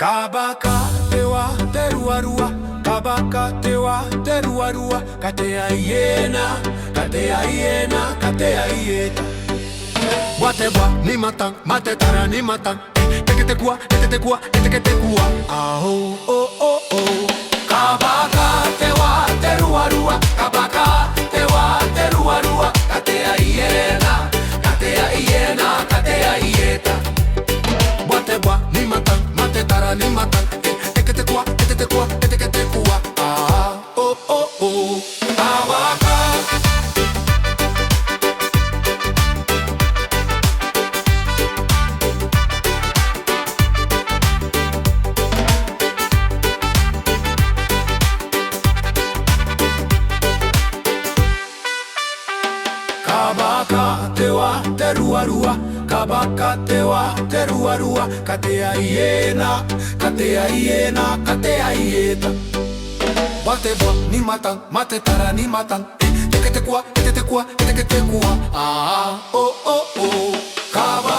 Kabaka te wa te ruarua, kabaka te wa te ruarua, katea iena, katea iena, katea ieta. Watebwa ni matang, mate tara ni matang, tekete kua, tekete kua, tekete kua. Aho, oh, oh, oh. Kabaka te wa te ruarua, kabaka te wa te ruarua, katea iena, katea iena, katea ieta. Watebwa ni matang, mate tara ni matang, tekete kua, tekete kua, tekete kua. Ah, oh, oh, oh. Kabaka. Kabaka te wa te ruarua, kabaka te wa te ruarua, katea iena, katea iena, katea ieta. Watebwa ni matang, mate tara ni matang, tekete kua, tekete kua, tekete kua. Ah, oh, oh, oh. Kabaka.